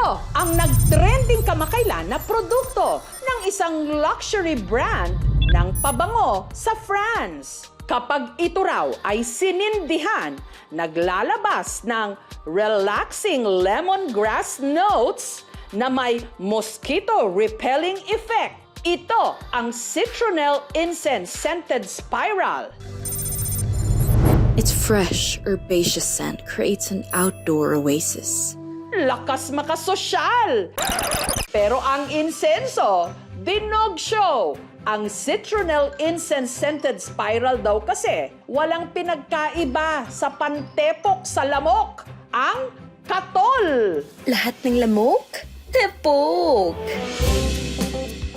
Ito ang nag-trending kamakailan na produkto ng isang luxury brand ng pabango sa France. Kapag ito raw ay sinindihan, naglalabas ng relaxing lemongrass notes na may mosquito repelling effect. Ito ang Citronelle Incense Scented Spiral. Its fresh, herbaceous scent creates an outdoor oasis. Lakas makasosyal! Pero ang insenso, dinog show. Ang Citronelle Incense Scented Spiral daw kasi walang pinagkaiba sa pantepok sa lamok, ang katol. Lahat ng lamok? Tepok!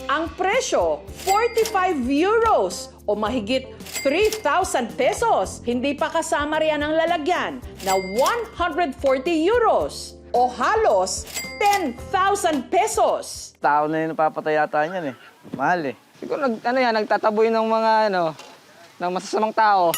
Ang presyo, 45 euros o mahigit 3,000 pesos. Hindi pa kasama riyan ang lalagyan na 140 euros o halos 10,000 pesos. Tao na yung napapatay yata niyan eh. Mahal eh. Siguro nagtataboy ng mga ng masasamang tao.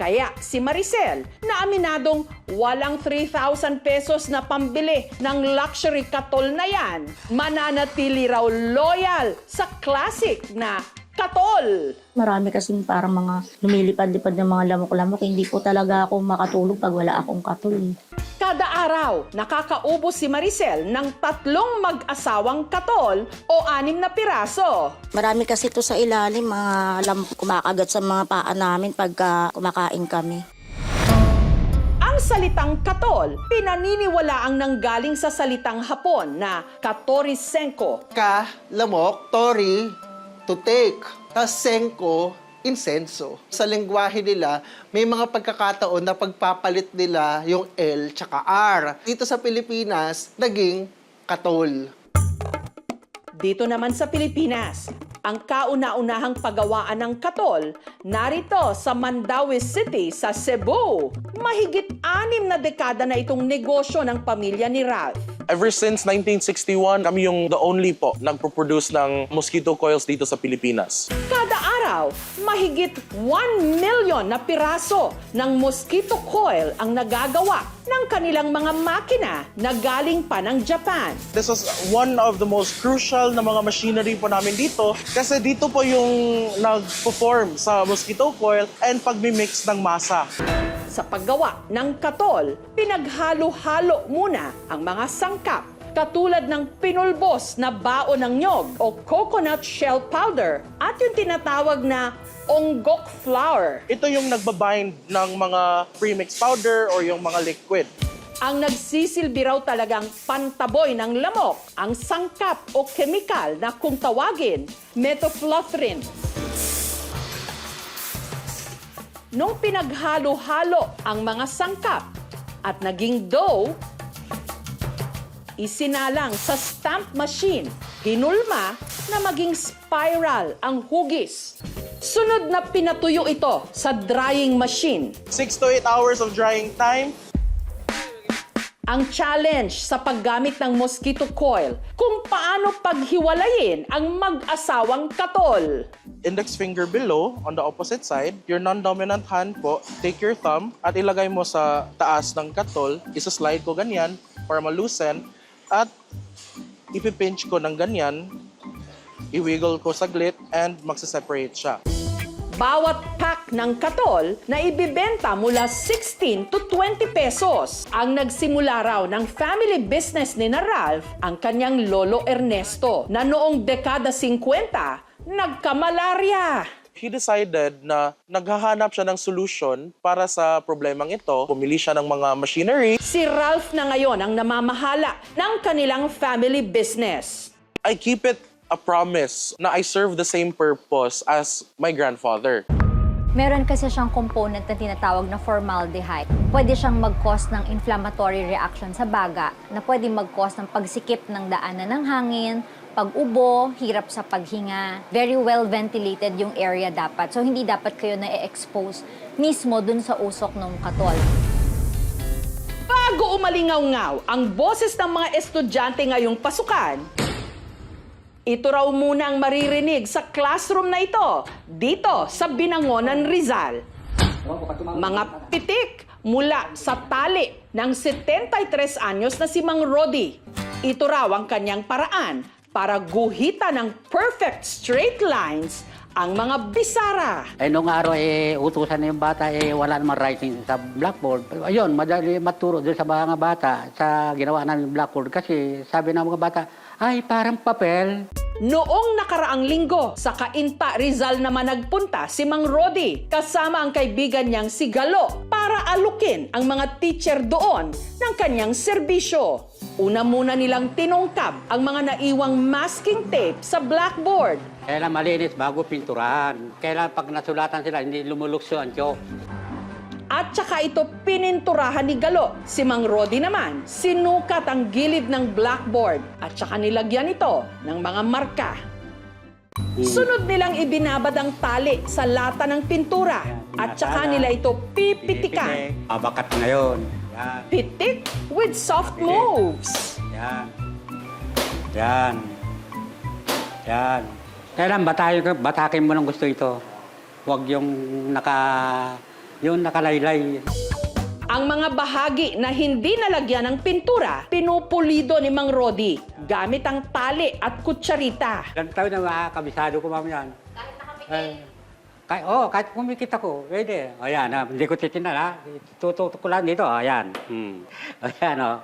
Kaya si Maricel na aminadong walang 3,000 pesos na pambili ng luxury katol na yan, mananatili raw loyal sa classic na katol. Marami kasing parang mga lumilipad-lipad ng mga lamok-lamok. Hindi po talaga ako makatulog pag wala akong katol. Kada araw, nakakaubos si Maricel ng 3 mag-asawang katol o 6 na piraso. Marami kasi ito sa ilalim, mga lamok kumakagat sa mga paa namin pagka kumakain kami. Ang salitang katol, pinaniniwalaang nanggaling sa salitang Hapon na katori senko. Ka, lamok, tori, to take. Tas senko, insenso. Sa lengguwahe nila, may mga pagkakataon na pagpapalit nila yung L tsaka R. Dito sa Pilipinas, naging katol. Dito naman sa Pilipinas, ang kauna-unahang paggawaan ng katol narito sa Mandaue City sa Cebu. Mahigit 6 na dekada na itong negosyo ng pamilya ni Ralph. Ever since 1961, kami yung the only po nagpo-produce ng mosquito coils dito sa Pilipinas. Kada araw, mahigit 1 million na piraso ng mosquito coil ang nagagawa ng kanilang mga makina na galing pa ng Japan. This was one of the most crucial na mga machinery po namin dito kasi dito po yung nag-perform sa mosquito coil and pagmimix ng masa. Sa paggawa ng katol, pinaghalo-halo muna ang mga sangkap katulad ng pinulbos na baon ng nyog o coconut shell powder at yung tinatawag na onggok flour. Ito yung nagbabind ng mga premix powder or yung mga liquid. Ang nagsisilbi raw talagang pantaboy ng lamok, ang sangkap o kemikal na kung tawagin, methofluothrin. Nung pinaghalo-halo ang mga sangkap at naging dough, isinalang sa stamp machine, hinulma na maging spiral ang hugis. Sunod na pinatuyo ito sa drying machine. 6 to 8 hours of drying time. Ang challenge sa paggamit ng mosquito coil kung paano paghiwalayin ang mag-asawang katol. Index finger below, on the opposite side. Your non-dominant hand po, take your thumb at ilagay mo sa taas ng katol. Isa-slide ko ganyan para ma-loosen. At ipipinch ko ng ganyan. I-wiggle ko saglit and magsaseparate siya. Bawat pack ng katol na ibibenta mula 16 to 20 pesos. Ang nagsimula raw ng family business ni na Ralph, ang kanyang lolo Ernesto, na noong dekada 50, nagkamalarya. He decided na naghahanap siya ng solution para sa problemang ito. Pumili siya ng mga machinery. Si Ralph na ngayon ang namamahala ng kanilang family business. I keep it a promise na I serve the same purpose as my grandfather. Meron kasi siyang component na tinatawag na formaldehyde. Pwede siyang mag-cause ng inflammatory reaction sa baga na pwede mag-cause ng pagsikip ng daanan ng hangin, pag-ubo, hirap sa paghinga. Very well ventilated yung area dapat. So hindi dapat kayo na-expose mismo dun sa usok ng katol. Bago umalingaw-ngaw ang boses ng mga estudyante ngayong pasukan, ito raw muna ang maririnig sa classroom na ito, dito sa Binangonan, Rizal. Mga pitik, mula sa tali ng 73 anyos na si Mang Rodi. Ito raw ang kanyang paraan para guhitan ng perfect straight lines ang mga bisara. Nung araw, utusan na yung bata, wala namang writing sa blackboard. Ayun, madali maturo doon sa mga bata sa ginawa namin yung blackboard kasi sabi ng mga bata, ay, parang papel. Noong nakaraang linggo, sa Cainta, Rizal naman nagpunta si Mang Rodi kasama ang kaibigan niyang si Galo para alukin ang mga teacher doon ng kanyang serbisyo. Una muna nilang tinungkab ang mga naiwang masking tape sa blackboard. Kailan malinis bago pinturahan. Kailan pag nasulatan sila, hindi lumulukso ang tiyok. At saka ito pininturahan ni Galo. Si Mang Rodi naman, sinukat ang gilid ng blackboard at saka nilagyan ito ng mga marka. Sunod nilang ibinabad ang tali sa lata ng pintura at saka nila ito pipitikan. Bakat ngayon. Yan. Pitik with soft moves. Yan. Yan. Yan. Kailan batakin mo ng gusto ito. Huwag yung nakalaylay. Ang mga bahagi na hindi nalagyan ng pintura, pinupulido ni Mang Rodi gamit ang tali at kutsarita. Ilang taon na makakabisado ko mamaya. Kahit nakapikit? Kahit kumikit ako, pwede. Ayan, hindi ko titinan, ha? Tututok ko lang dito, ayan. Ayan,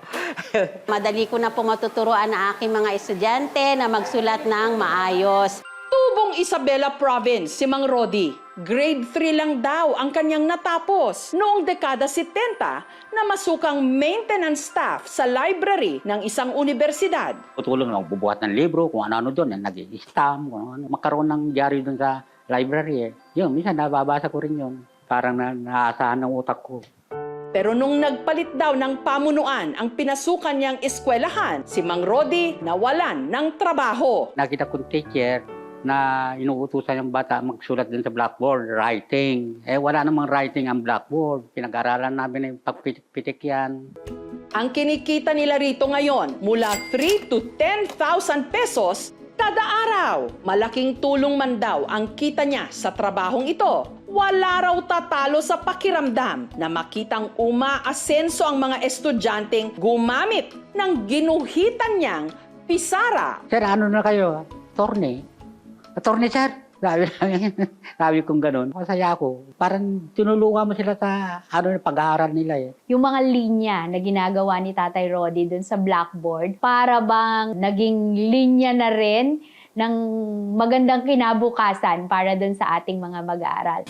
Madali ko na po matuturoan ang aking mga estudyante na magsulat ng maayos. Tubong Isabela Province, si Mang Rodi. Grade 3 lang daw ang kanyang natapos noong dekada 70 na masukang maintenance staff sa library ng isang universidad. Tutulong lang, bubuhat ng libro, kung ano-ano doon, nag-i-stamp, kung ano, makaroon ng diary doon sa library. Yun, minsan nababasa ko rin yun. Parang naasahan ng utak ko. Pero nung nagpalit daw ng pamunuan ang pinasukan niyang eskwelahan, si Mang Rodi nawalan ng trabaho. Nakita kong teacher na inuutusan yung bata magsulat din sa blackboard, writing. Wala namang writing ang blackboard. Pinag-aralan namin yung pagpitik-pitik yan. Ang kinikita nila rito ngayon, mula 3 to 10,000 pesos kada araw. Malaking tulong man daw ang kita niya sa trabahong ito. Wala raw tatalo sa pakiramdam na makitang umaasenso ang mga estudyanteng gumamit ng ginuhitan niyang pisara. Sir, ano na kayo? Attorney, sir. Sabi kong ganun. Masaya ako. Parang tinulungan mo sila sa pag-aaral nila. Yung mga linya na ginagawa ni Tatay Rodi dun sa blackboard, para bang naging linya na rin ng magandang kinabukasan para dun sa ating mga mag-aaral.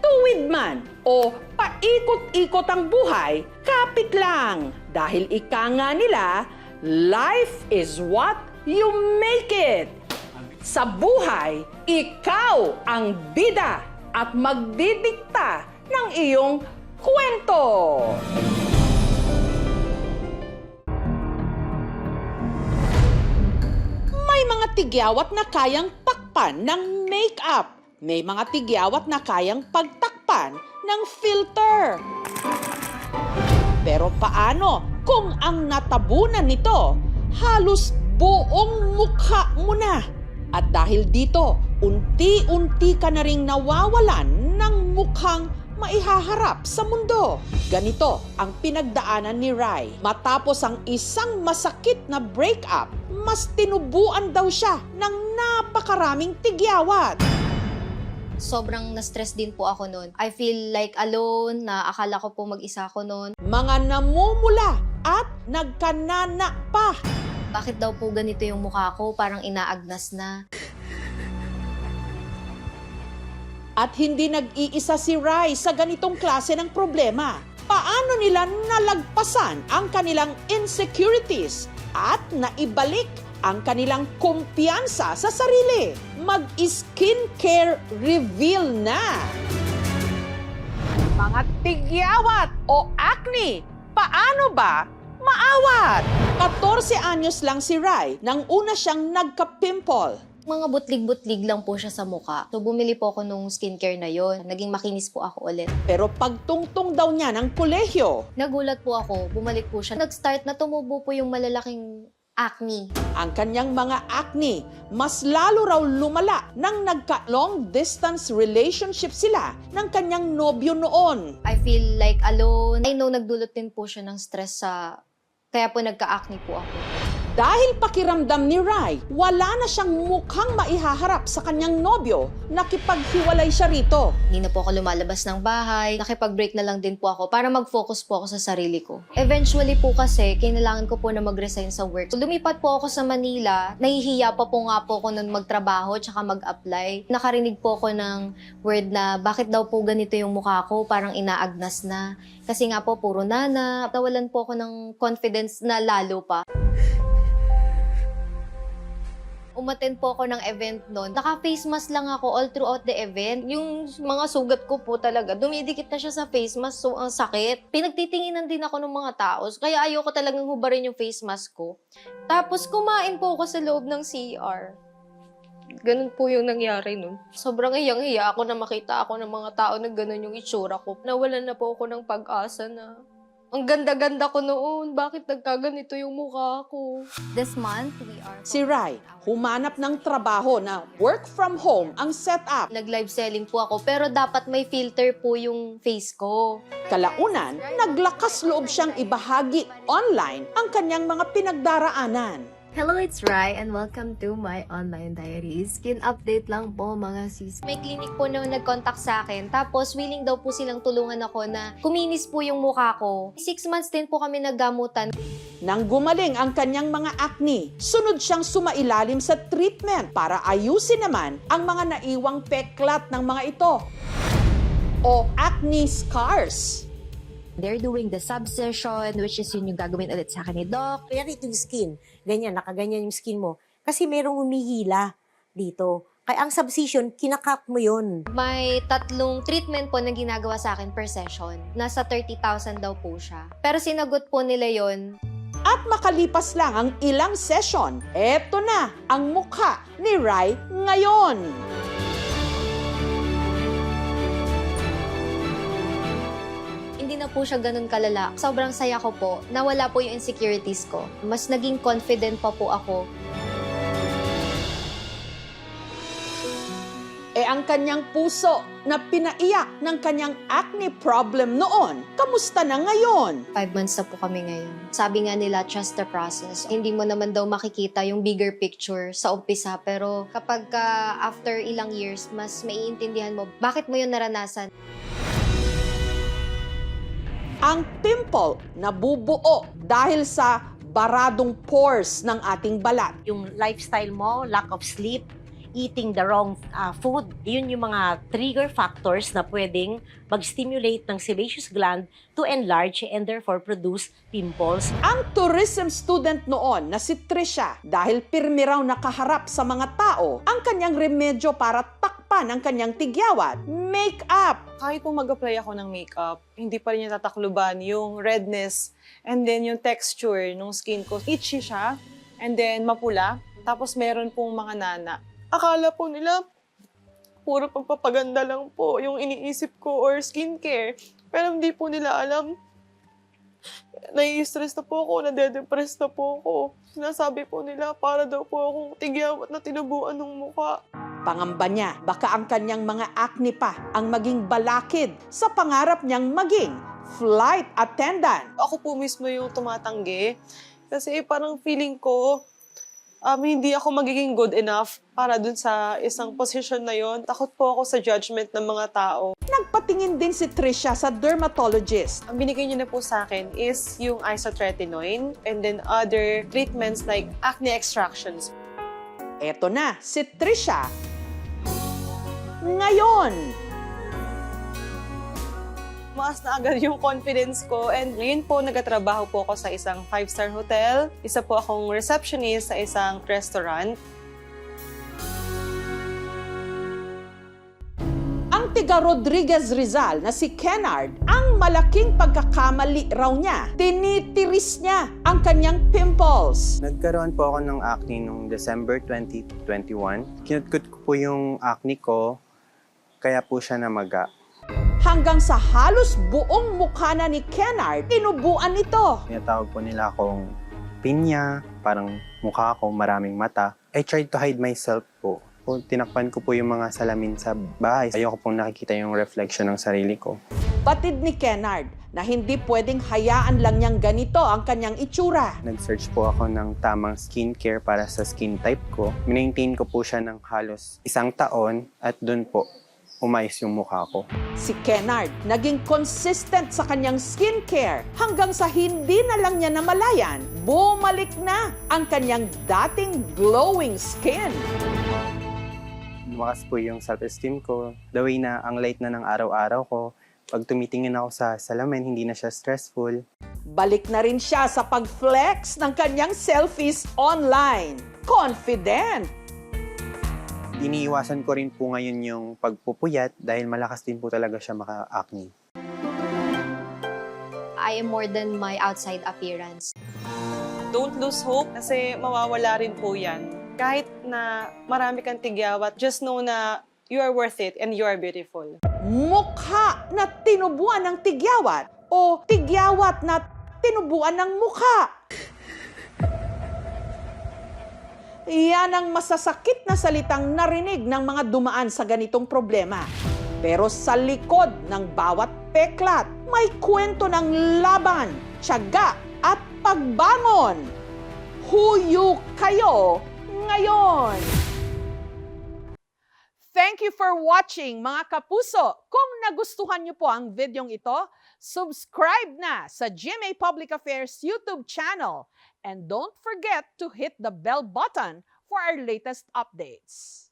Tuwid man o paikot-ikot ang buhay, kapit lang. Dahil ika nga nila, life is what you make it. Sa buhay, ikaw ang bida at magdidikta ng iyong kwento. May mga tigyawat na kayang takpan ng make-up. May mga tigyawat na kayang pagtakpan ng filter. Pero paano kung ang natabunan nito halos buong mukha mo na? At dahil dito, unti-unti ka na ring nawawalan ng mukhang maihaharap sa mundo. Ganito ang pinagdaanan ni Rai. Matapos ang isang masakit na breakup, mas tinubuan daw siya ng napakaraming tigyawat. Sobrang na-stress din po ako noon. I feel like alone, na akala ko po mag-isa ako noon. Mga namumula at nagkanana pa. Bakit daw po ganito yung mukha ko? Parang inaagnas na. At hindi nag-iisa si Rai sa ganitong klase ng problema. Paano nila nalagpasan ang kanilang insecurities at naibalik ang kanilang kumpiyansa sa sarili? Mag-skincare reveal na! Mga tigyawat o acne, paano ba maawat? 14 anyos lang si Rai nang una siyang nagka-pimple. Mga butlig-butlig lang po siya sa mukha. So bumili po ako nung skincare na yon. Naging makinis po ako ulit. Pero pagtungtong daw niya ng kolehiyo, Nagulat po ako, bumalik po siya. Nag-start na tumubo po yung malalaking acne. Ang kanyang mga acne, mas lalo raw lumala nang nagka-long distance relationship sila ng kanyang nobyo noon. I feel like alone. I know nagdulot din po siya ng stress kaya po nagka-acne po ako. Dahil pakiramdam ni Rai, wala na siyang mukhang maihaharap sa kanyang nobyo, nakipaghiwalay siya rito. Hindi na po ako lumalabas ng bahay. Nakipag-break na lang din po ako para mag-focus po ako sa sarili ko. Eventually po kasi, kailangan ko po na mag-resign sa work. So, lumipat po ako sa Manila. Nahihiya pa po nga po ako nun magtrabaho tsaka mag-apply. Nakarinig po ako ng word na bakit daw po ganito yung mukha ko, parang inaagnas na. Kasi nga po, puro nana. Nawalan po ako ng confidence na lalo pa. Umattend po ako ng event noon. Naka-face mask lang ako all throughout the event. Yung mga sugat ko po talaga, dumidikit na siya sa face mask, so ang sakit. Pinagtitinginan din ako ng mga tao, kaya ayoko talagang hubarin yung face mask ko. Tapos kumain po ako sa loob ng CR. Ganun po yung nangyari nun. Sobrang hiyang-hiya ako na makita ako ng mga tao na ganun yung itsura ko. Nawalan na po ako ng pag-asa na ang ganda-ganda ko noon. Bakit nagkaganito yung mukha ko? This month, we are... Si Rai, humanap ng trabaho na work from home ang setup. Nag-live selling po ako, pero dapat may filter po yung face ko. Kalaunan, naglakas loob siyang ibahagi online ang kanyang mga pinagdaraanan. Hello, it's Rai and welcome to my online diary. Skin update lang po mga sis. May clinic po na nag-contact sa akin, tapos willing daw po silang tulungan ako na kuminis po yung mukha ko. 6 months din po kami naggamutan. Nang gumaling ang kanyang mga acne, sunod siyang sumailalim sa treatment para ayusin naman ang mga naiwang peklat ng mga ito o acne scars. They're doing the subsession, which is yun yung gagawin ulit sa akin ni Doc. Kaya ito yung skin. Ganyan, nakaganyan yung skin mo. Kasi merong humihila dito. Kaya ang subcision, kinakap mo yun. May 3 treatment po na ginagawa sa akin per session. Nasa 30,000 daw po siya. Pero sinagot po nila yon. At makalipas lang ang ilang session, eto na ang mukha ni Rai ngayon. Hindi na po siya ganun kalala. Sobrang saya ko po. Nawala po yung insecurities ko. Mas naging confident pa po ako. Ang kanyang puso na pinaiyak ng kanyang acne problem noon, kamusta na ngayon? 5 months na po kami ngayon. Sabi nga nila, trust the process. Hindi mo naman daw makikita yung bigger picture sa umpisa, pero kapag after ilang years, mas maiintindihan mo bakit mo yun naranasan. Ang pimple nabubuo dahil sa baradong pores ng ating balat. Yung lifestyle mo, lack of sleep, eating the wrong food, yun yung mga trigger factors na pwedeng mag-stimulate ng sebaceous gland to enlarge and therefore produce pimples. Ang tourism student noon na si Trisha, dahil pirmi raw nakaharap sa mga tao, ang kanyang remedyo para takpan ang kanyang tigyawat, makeup. Kahit po mag-apply ako ng makeup, hindi pa rin niya tatakluban yung redness and then yung texture ng skin ko. Itchy siya and then mapula, tapos meron pong mga nana. Akala po nila, puro pagpapaganda lang po yung iniisip ko or skincare. Pero hindi po nila alam. Nai-stress na po ako, nade-depress na po ako. Sinasabi po nila para daw po akong tigyawat na tinubuan ng mukha. Pangamba niya, baka ang kanyang mga acne pa ang maging balakid sa pangarap niyang maging flight attendant. Ako po mismo yung tumatanggi. Kasi parang feeling ko, hindi ako magiging good enough para dun sa isang position na yon. Takot po ako sa judgment ng mga tao. Nagpatingin din si Trisha sa dermatologist. Ang binigay niyo na po sa akin is yung isotretinoin and then other treatments like acne extractions. Eto na, si Trisha ngayon. Maas na agad yung confidence ko and ngayon po nagtatrabaho po ako sa isang 5-star hotel. Isa po akong receptionist sa isang restaurant. Ang tiga Rodriguez Rizal na si Kennard, ang malaking pagkakamali raw niya, tinitiris niya ang kanyang pimples. Nagkaroon po ako ng acne noong December 2021. Kinutkot ko po yung acne ko, kaya po siya namaga. Hanggang sa halos buong mukha na ni Kennard, tinubuan ito. Tinatawag po nila akong pinya, parang mukha ko, maraming mata. I tried to hide myself po. Tinakpan ko po yung mga salamin sa bahay. Ayoko pong nakikita yung reflection ng sarili ko. Batid ni Kennard na hindi pwedeng hayaan lang niyang ganito ang kanyang itsura. Nag-search po ako ng tamang skincare para sa skin type ko. Minaintain ko po siya ng halos 1 taon at dun po umayos yung mukha ko. Si Kennard naging consistent sa kanyang skincare hanggang sa hindi na lang niya namalayan, bumalik na ang kanyang dating glowing skin. Lumakas po yung self-esteem ko. The way na ang light na ng araw-araw ko. Pag tumitingin ako sa salamin, hindi na siya stressful. Balik na rin siya sa pag-flex ng kanyang selfies online. Confident! Iniiwasan ko rin po ngayon yung pagpupuyat dahil malakas din po talaga siya maka-acne. I am more than my outside appearance. Don't lose hope kasi mawawala rin po yan. Kahit na marami kang tigyawat, just know na you are worth it and you are beautiful. Mukha na tinubuan ng tigyawat o tigyawat na tinubuan ng mukha. Yan ang masasakit na salitang narinig ng mga dumaan sa ganitong problema. Pero sa likod ng bawat peklat, may kwento ng laban, tiyaga at pagbangon. Huyo kayo ngayon! Thank you for watching, mga kapuso. Kung nagustuhan niyo po ang videong ito, subscribe na sa GMA Public Affairs YouTube channel. And don't forget to hit the bell button for our latest updates.